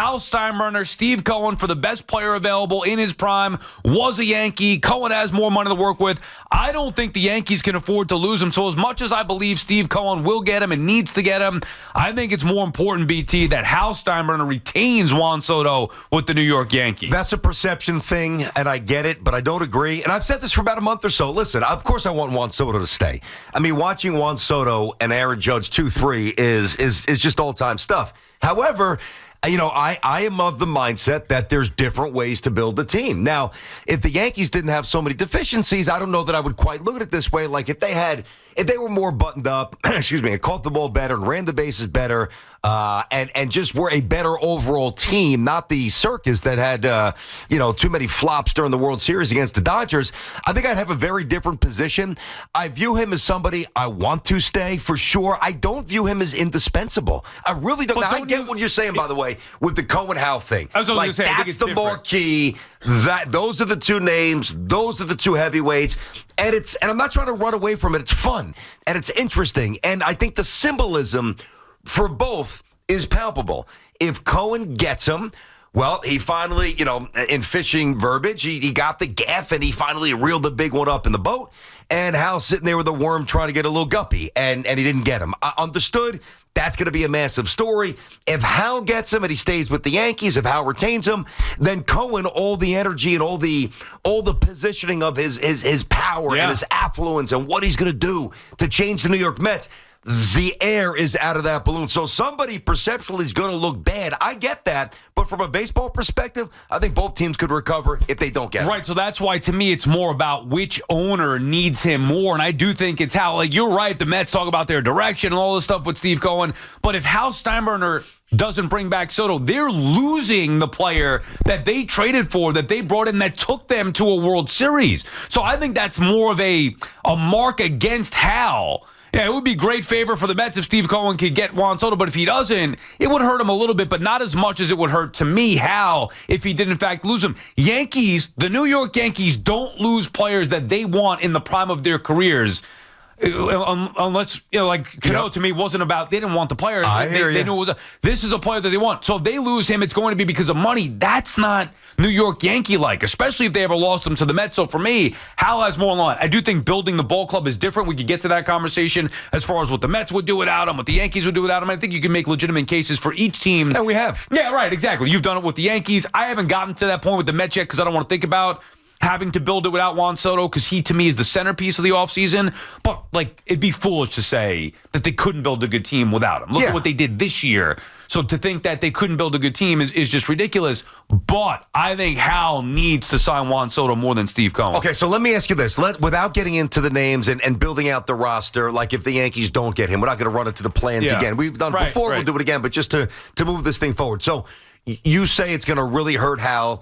Hal Steinbrenner, Steve Cohen for the best player available in his prime, was a Yankee. Cohen has more money to work with. I don't think the Yankees can afford to lose him. So as much as I believe Steve Cohen will get him and needs to get him, I think it's more important, BT, that Hal Steinbrenner retains Juan Soto with the New York Yankees. That's a perception thing, and I get it, but I don't agree. And I've said this for about a month or so. Listen, of course I want Juan Soto to stay. I mean, watching Juan Soto and Aaron Judge 2-3 is just all-time stuff. However, you know, I am of the mindset that there's different ways to build a team. Now, if the Yankees didn't have so many deficiencies, I don't know that I would quite look at it this way. Like if they were more buttoned up, and caught the ball better and ran the bases better, and just were a better overall team, not the circus that had, too many flops during the World Series against the Dodgers, I think I'd have a very different position. I view him as somebody I want to stay for sure. I don't view him as indispensable. I really don't. Now, I get what you're saying, by the way, with the Cohen-Hal thing. That's the marquee. Those are the two names. Those are the two heavyweights. And I'm not trying to run away from it. It's fun and it's interesting. And I think the symbolism for both is palpable. If Cohen gets him, well, he finally, in fishing verbiage, he got the gaff and he finally reeled the big one up in the boat. And Hal's sitting there with a worm trying to get a little guppy, and he didn't get him. I understood. That's going to be a massive story. If Hal gets him and he stays with the Yankees, if Hal retains him, then Cohen, all the energy and all the positioning of his power and his affluence and what he's going to do to change the New York Mets, the air is out of that balloon. So somebody perceptually is going to look bad. I get that. But from a baseball perspective, I think both teams could recover if they don't get him. Right, so that's why, to me, it's more about which owner needs him more. And I do think it's Hal. Like, you're right, the Mets talk about their direction and all this stuff with Steve Cohen. But if Hal Steinbrenner doesn't bring back Soto, they're losing the player that they traded for, that they brought in, that took them to a World Series. So I think that's more of a mark against Hal. Yeah, it would be great favor for the Mets if Steve Cohen could get Juan Soto, but if he doesn't, it would hurt him a little bit, but not as much as it would hurt, to me, Hal, if he did, in fact, lose him. The New York Yankees don't lose players that they want in the prime of their careers. Unless, Cano to me wasn't about, they didn't want the player. They knew it was this is a player that they want. So if they lose him, it's going to be because of money. That's not New York Yankee-like, especially if they ever lost him to the Mets. So for me, Hal has more on the line. I do think building the ball club is different. We could get to that conversation as far as what the Mets would do without him, what the Yankees would do without him. I think you can make legitimate cases for each team. And we have. Yeah, right, exactly. You've done it with the Yankees. I haven't gotten to that point with the Mets yet because I don't want to think about having to build it without Juan Soto, because he, to me, is the centerpiece of the offseason. But, it'd be foolish to say that they couldn't build a good team without him. Look at what they did this year. So to think that they couldn't build a good team is just ridiculous. But I think Hal needs to sign Juan Soto more than Steve Cohen. Okay, so let me ask you this. Without getting into the names and building out the roster, like if the Yankees don't get him, we're not going to run into the plans again. We've done it before. We'll do it again. But just to move this thing forward. So you say it's going to really hurt Hal.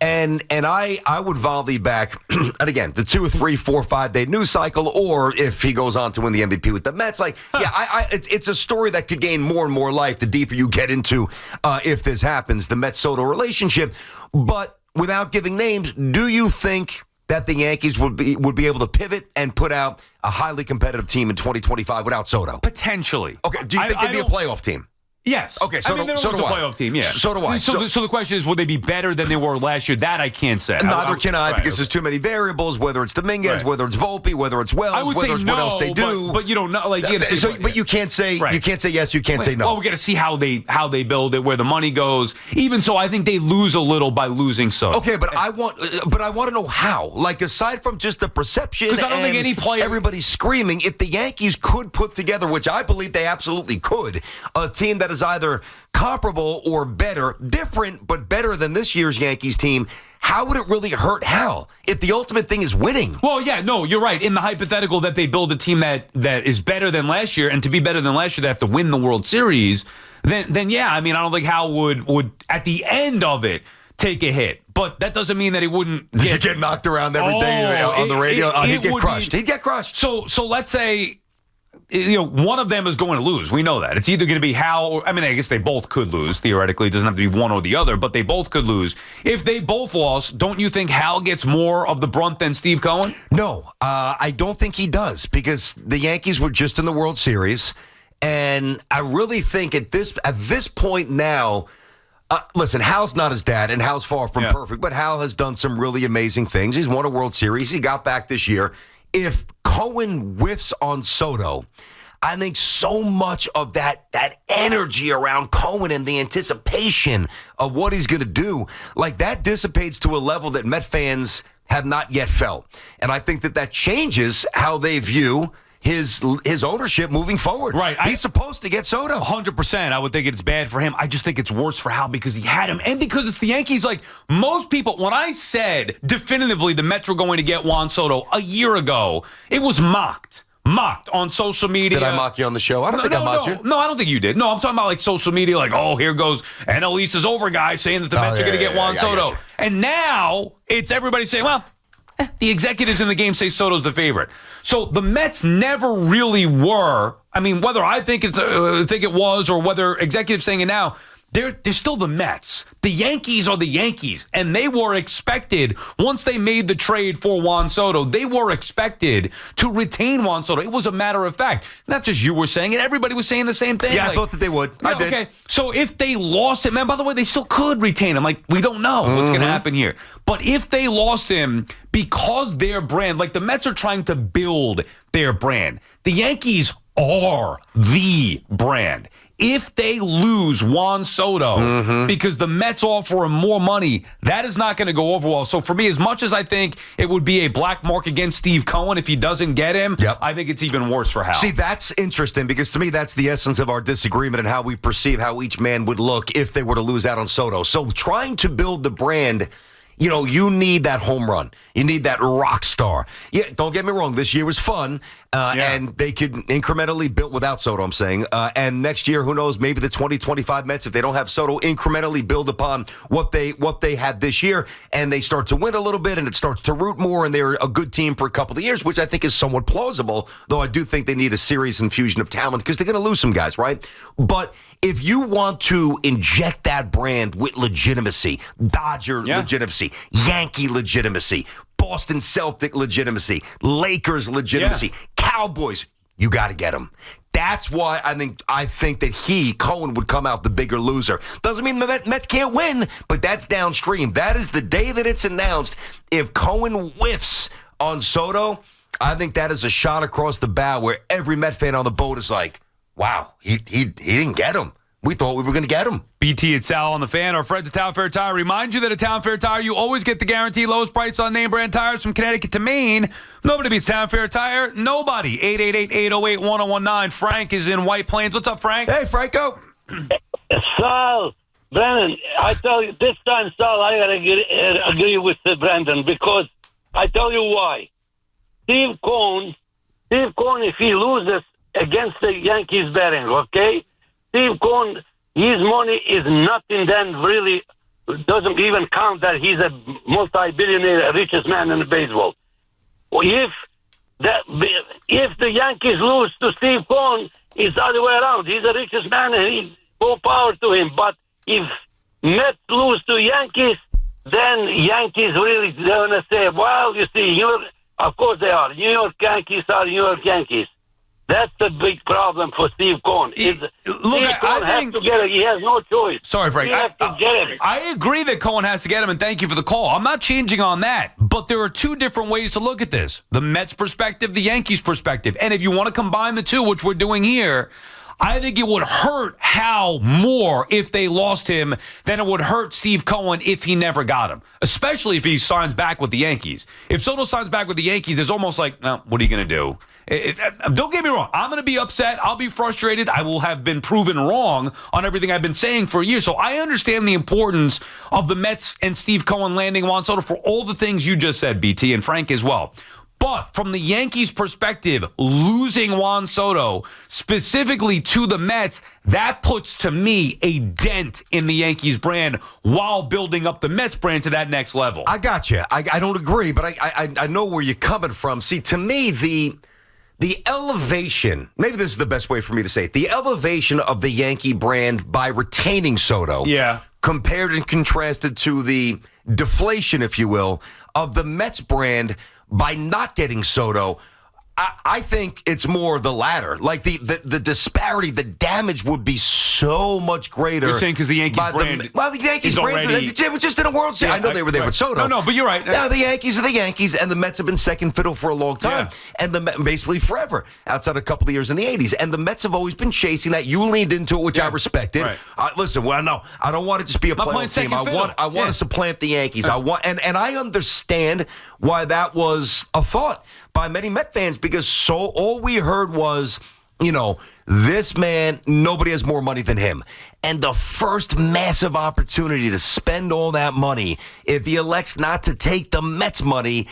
And I would volley back, and again, the 2, 3, 4, 5 day news cycle, or if he goes on to win the MVP with the Mets, it's a story that could gain more and more life the deeper you get into if this happens, the Mets-Soto relationship. But without giving names, do you think that the Yankees would be able to pivot and put out a highly competitive team in 2025 without Soto? Potentially. Okay, do you think they'd be a playoff team? Yes. Okay, so they're do a playoff team, yeah. So do I. So the question is, will they be better than they were last year? That I can't say. Neither can I, because there's too many variables, whether it's Dominguez, whether it's Volpe, whether it's Wells, whether it's what else they do. But you don't know. But you can't say yes, you can't say no. Well, we got to see how they build it, where the money goes. Even so, I think they lose a little by losing Soto. Okay, but I want to know how. Like, aside from just the perception, because I don't think any player, everybody's screaming, if the Yankees could put together, which I believe they absolutely could, a team that is either comparable or better, different but better than this year's Yankees team, how would it really hurt Hal if the ultimate thing is winning? Well, yeah, no, you're right. In the hypothetical that they build a team that is better than last year, and to be better than last year, they have to win the World Series, then yeah, I mean, I don't think Hal would at the end of it take a hit. But that doesn't mean that he wouldn't get knocked around every day on the radio. He'd get crushed. He'd get crushed. So let's say, one of them is going to lose. We know that. It's either going to be Hal or, I guess they both could lose, theoretically. It doesn't have to be one or the other, but they both could lose. If they both lost, don't you think Hal gets more of the brunt than Steve Cohen? No, I don't think he does, because the Yankees were just in the World Series, and I really think at this point now, Listen, Hal's not his dad, and Hal's far from perfect, but Hal has done some really amazing things. He's won a World Series. He got back this year. If Cohen whiffs on Soto, I think so much of that energy around Cohen and the anticipation of what he's going to do, like that dissipates to a level that Met fans have not yet felt. And I think that changes how they view his ownership moving forward. Right. He's supposed to get Soto. 100%. I would think it's bad for him. I just think it's worse for Hal because he had him and because it's the Yankees. Like most people, when I said definitively the Mets were going to get Juan Soto a year ago, it was mocked on social media. Did I mock you on the show? I don't think I mocked you. No, I don't think you did. No, I'm talking about like social media, like, oh, here goes NL East is over guy saying that the Mets are going to get Juan Soto. And now it's everybody saying, well, the executives in the game say Soto's the favorite. So the Mets never really were. I mean, whether I think it was or whether executives saying it now, they're still the Mets. The Yankees are the Yankees, and they were expected, once they made the trade for Juan Soto, they were expected to retain Juan Soto. It was a matter of fact. Not just you were saying it, everybody was saying the same thing. Yeah, I thought that they would. I did. Okay, so if they lost him, and by the way, they still could retain him. Like, we don't know what's going to happen here. But if they lost him because their brand, like the Mets are trying to build their brand, the Yankees are the brand. If they lose Juan Soto because the Mets offer him more money, that is not going to go over well. So for me, as much as I think it would be a black mark against Steve Cohen if he doesn't get him, I think it's even worse for Hal. See, that's interesting because to me, that's the essence of our disagreement and how we perceive how each man would look if they were to lose out on Soto. So trying to build the brand, you need that home run. You need that rock star. Yeah, don't get me wrong. This year was fun, and they could incrementally build without Soto, I'm saying. And next year, who knows, maybe the 2025 Mets, if they don't have Soto, incrementally build upon what they had this year, and they start to win a little bit, and it starts to root more, and they're a good team for a couple of years, which I think is somewhat plausible, though I do think they need a serious infusion of talent because they're going to lose some guys, right? But if you want to inject that brand with legitimacy, Dodger legitimacy, Yankee legitimacy, Boston Celtic legitimacy, Lakers legitimacy, Cowboys, you got to get them. That's why I think that Cohen would come out the bigger loser. Doesn't mean the Mets can't win, but that's downstream. That is the day that it's announced. If Cohen whiffs on Soto, I think that is a shot across the bow where every Met fan on the boat is like, wow, he didn't get him. We thought we were going to get him. BT and Sal on the Fan. Our friends at Town Fair Tire remind you that at Town Fair Tire, you always get the guaranteed lowest price on name brand tires from Connecticut to Maine. Nobody beats Town Fair Tire. Nobody. 888-808-1019. Frank is in White Plains. What's up, Frank? Hey, Franco. Sal, Brennan, I tell you, this time, Sal, I got to agree with Brendan because I tell you why. Steve Cohen, if he loses against the Yankees betting, okay? Steve Cohen, his money is nothing then really doesn't even count that he's a multi-billionaire, richest man in the baseball. If the Yankees lose to Steve Cohen, it's the other way around. He's the richest man and he full power to him. But if Mets lose to Yankees, then Yankees really going to say, well, you see, of course they are. New York Yankees are New York Yankees. That's the big problem for Steve Cohen. Steve Cohen has to get it. He has no choice. Sorry, Frank. He has to get it. I agree that Cohen has to get him, and thank you for the call. I'm not changing on that, but there are two different ways to look at this. The Mets perspective, the Yankees perspective. And if you want to combine the two, which we're doing here, I think it would hurt Hal more if they lost him than it would hurt Steve Cohen if he never got him, especially if he signs back with the Yankees. If Soto signs back with the Yankees, it's almost like, well, what are you going to do? Don't get me wrong. I'm going to be upset. I'll be frustrated. I will have been proven wrong on everything I've been saying for years. So I understand the importance of the Mets and Steve Cohen landing Juan Soto for all the things you just said, BT, and Frank as well. But from the Yankees' perspective, losing Juan Soto specifically to the Mets, that puts, to me, a dent in the Yankees brand while building up the Mets brand to that next level. I got you. I don't agree, but I know where you're coming from. See, to me, the elevation, maybe this is the best way for me to say it, the elevation of the Yankee brand by retaining Soto, compared and contrasted to the deflation, if you will, of the Mets brand by not getting Soto, I think it's more the latter. Like the disparity, the damage would be so much greater. You're saying because the Yankees brand. The Yankees brand, they were just in a World Series. I know they were there with Soto. No, but you're right. Yeah, the Yankees are the Yankees, and the Mets have been second fiddle for a long time, and basically forever, outside a couple of years in the 80s. And the Mets have always been chasing that. You leaned into it, which I respected. Right. Listen, no, I don't want to just be a playoff team. I want to supplant the Yankees. I want, and I understand why that was a thought by many Met fans, because all we heard was, this man, nobody has more money than him. And the first massive opportunity to spend all that money, if he elects not to take the Mets money,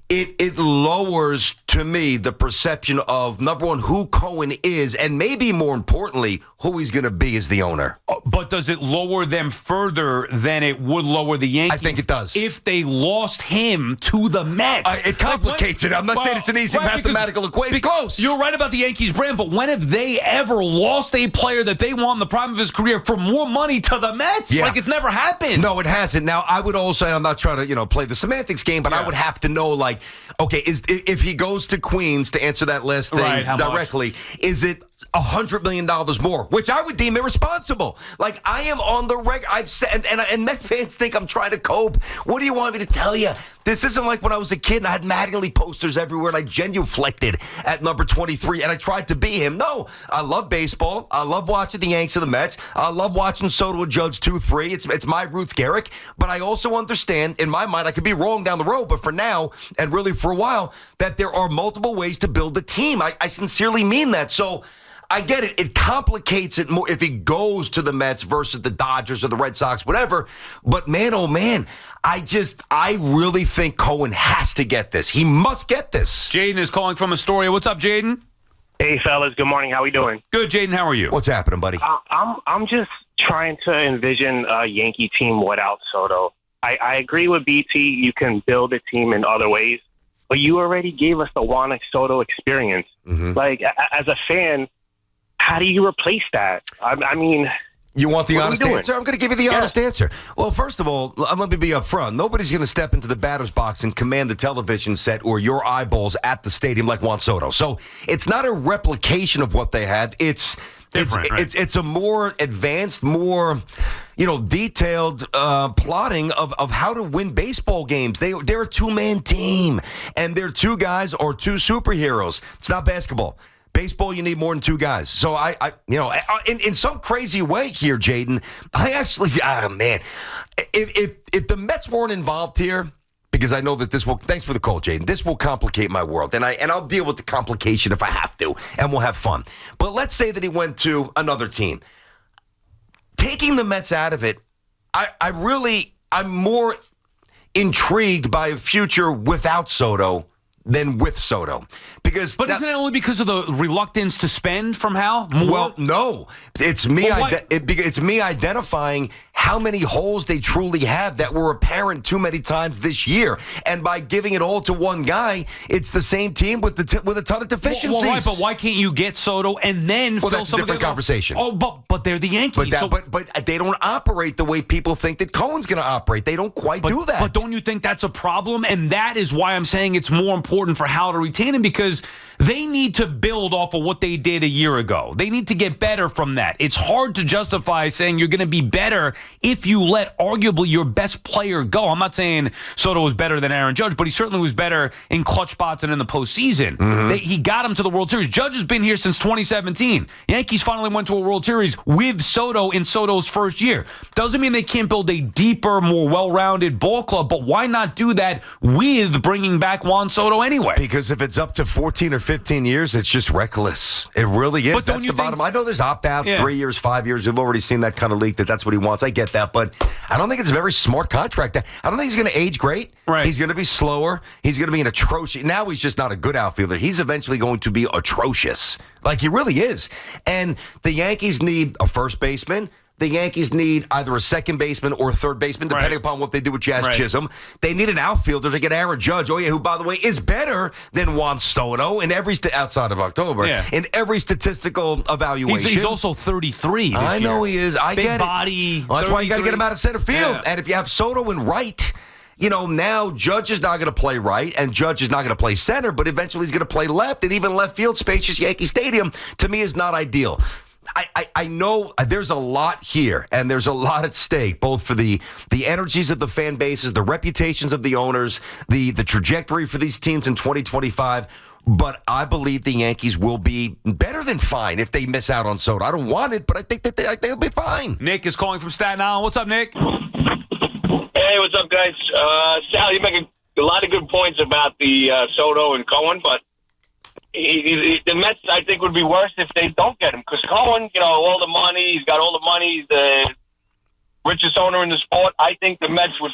it lowers, to me, the perception of, number one, who Cohen is, and maybe more importantly, who he's going to be as the owner. But does it lower them further than it would lower the Yankees? I think it does. If they lost him to the Mets. It complicates it. I'm not saying it's an easy mathematical equation. It's close. You're right about the Yankees brand, but when have they ever lost a player that they want in the prime of his career for more money to the Mets? Yeah. Like, it's never happened. No, it hasn't. Now, I would also, I'm not trying to, play the semantics game, but I would have to know, okay, if he goes to Queens, to answer that last thing directly, is it $100 million more, which I would deem irresponsible. Like, I am on the record. I've said, and Met fans think I'm trying to cope. What do you want me to tell you? This isn't like when I was a kid and I had Mattingly posters everywhere and I genuflected at number 23 and I tried to be him. No, I love baseball. I love watching the Yanks and the Mets. I love watching Soto and Judge 2-3. It's my Ruth Garrick. But I also understand, in my mind, I could be wrong down the road, but for now, and really for a while, that there are multiple ways to build a team. I sincerely mean that. So I get it. It complicates it more if he goes to the Mets versus the Dodgers or the Red Sox, whatever. But man, oh man, I really think Cohen has to get this. He must get this. Jaden is calling from Astoria. What's up, Jaden? Hey, fellas. Good morning. How we doing? Good, Jaden. How are you? What's happening, buddy? I'm just trying to envision a Yankee team without Soto. I agree with BT. You can build a team in other ways, but you already gave us the Juan Soto experience. Mm-hmm. Like, as a fan, how do you replace that? I mean, you want the honest answer? I'm going to give you the honest answer. Well, first of all, let me be upfront. Nobody's going to step into the batter's box and command the television set or your eyeballs at the stadium like Juan Soto. So it's not a replication of what they have. It's different. It's a more advanced, more detailed plotting of how to win baseball games. They're a two-man team, and they're two guys or two superheroes. It's not basketball. Baseball, you need more than two guys. So in some crazy way here, Jaden, I actually, man, if the Mets weren't involved here, because I know that this will, thanks for the call, Jaden, this will complicate my world. And I'll deal with the complication if I have to, and we'll have fun. But let's say that he went to another team. Taking the Mets out of it, I'm more intrigued by a future without Soto than with Soto. But isn't it only because of the reluctance to spend from Hal? More? Well, no. It's me. It's me identifying how many holes they truly have that were apparent too many times this year. And by giving it all to one guy, it's the same team with a ton of deficiencies. Well, right, but why can't you get Soto and then? Well, that's a different conversation. Oh, but they're the Yankees. But they don't operate the way people think that Cohen's going to operate. They don't quite do that. But don't you think that's a problem? And that is why I'm saying it's more important for Hal to retain him, because they need to build off of what they did a year ago. They need to get better from that. It's hard to justify saying you're going to be better if you let arguably your best player go. I'm not saying Soto was better than Aaron Judge, but he certainly was better in clutch spots and in the postseason. Mm-hmm. He got him to the World Series. Judge has been here since 2017. Yankees finally went to a World Series with Soto in Soto's first year. Doesn't mean they can't build a deeper, more well-rounded ball club, but why not do that with bringing back Juan Soto anyway? Because if it's up to 14 or 15 years, it's just reckless. It really is. But that's the bottom. I know there's opt-outs, 3 years, 5 years. We've already seen that kind of leak that's what he wants. I get that, but I don't think it's a very smart contract. I don't think he's going to age great. Right. He's going to be slower. He's going to be an atrocious. Now he's just not a good outfielder. He's eventually going to be atrocious. Like he really is. And the Yankees need a first baseman. The Yankees need either a second baseman or a third baseman, depending upon what they do with Jazz Chisholm. They need an outfielder to get Aaron Judge, who, by the way, is better than Juan Soto in every outside of October, in every statistical evaluation. He's also 33 this I know year. he is. I Big get body, it. Well, that's why you got to get him out of center field. Yeah. And if you have Soto and Wright, now Judge is not going to play right and Judge is not going to play center, but eventually he's going to play left, and even left field, spacious Yankee Stadium, to me is not ideal. I know there's a lot here, and there's a lot at stake, both for the energies of the fan bases, the reputations of the owners, the trajectory for these teams in 2025. But I believe the Yankees will be better than fine if they miss out on Soto. I don't want it, but I think that they'll be fine. Nick is calling from Staten Island. What's up, Nick? Hey, what's up, guys? Sal, you make a lot of good points about the Soto and Cohen, but the Mets, I think, would be worse if they don't get him. Because Cohen, all the money, he's got all the money, he's the richest owner in the sport. I think the Mets would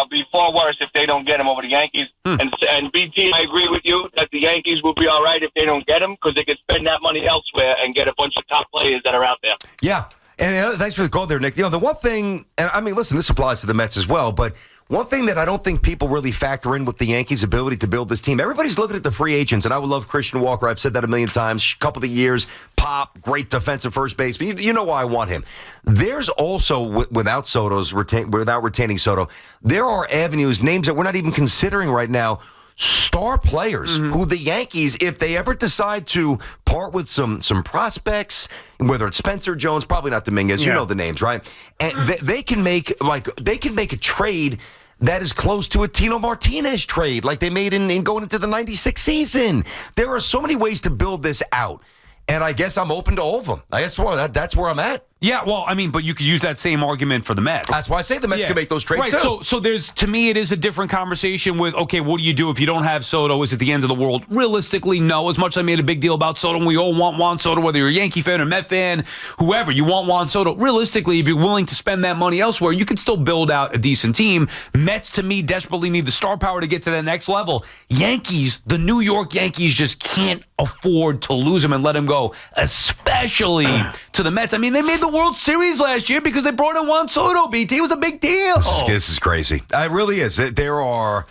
be far worse if they don't get him over the Yankees. And BT, I agree with you that the Yankees will be all right if they don't get him, because they could spend that money elsewhere and get a bunch of top players that are out there. Yeah. And thanks for the call there, Nick. The one thing, and I mean, listen, this applies to the Mets as well, but one thing that I don't think people really factor in with the Yankees' ability to build this team, everybody's looking at the free agents, and I would love Christian Walker. I've said that a million times. Couple of years, pop, great defensive first baseman. You know why I want him. There's also, without retaining Soto, there are avenues, names that we're not even considering right now, star players who the Yankees, if they ever decide to part with some prospects, whether it's Spencer Jones, probably not Dominguez, you know the names, right? And they can make a trade that is close to a Tino Martinez trade, like they made in going into the '96 season. There are so many ways to build this out, and I guess I'm open to all of them. I guess that's where I'm at. Yeah, well, I mean, but you could use that same argument for the Mets. That's why I say the Mets can make those trades, right, too. So to me, it is a different conversation with, okay, what do you do if you don't have Soto? Is it the end of the world? Realistically, no. As much as I made a big deal about Soto, and we all want Juan Soto, whether you're a Yankee fan or Met fan, whoever, you want Juan Soto. Realistically, if you're willing to spend that money elsewhere, you could still build out a decent team. Mets, to me, desperately need the star power to get to that next level. Yankees, the New York Yankees just can't afford to lose him and let him go, especially to the Mets. I mean, they made the World Series last year because they brought in Juan Soto, BT. It was a big deal. This is crazy. It really is. There are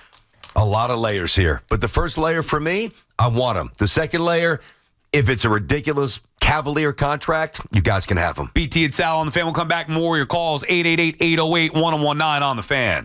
a lot of layers here. But the first layer for me, I want him. The second layer, if it's a ridiculous Cavalier contract, you guys can have him. BT and Sal on the Fan will come back. More of your calls, 888-808-1019 on the Fan.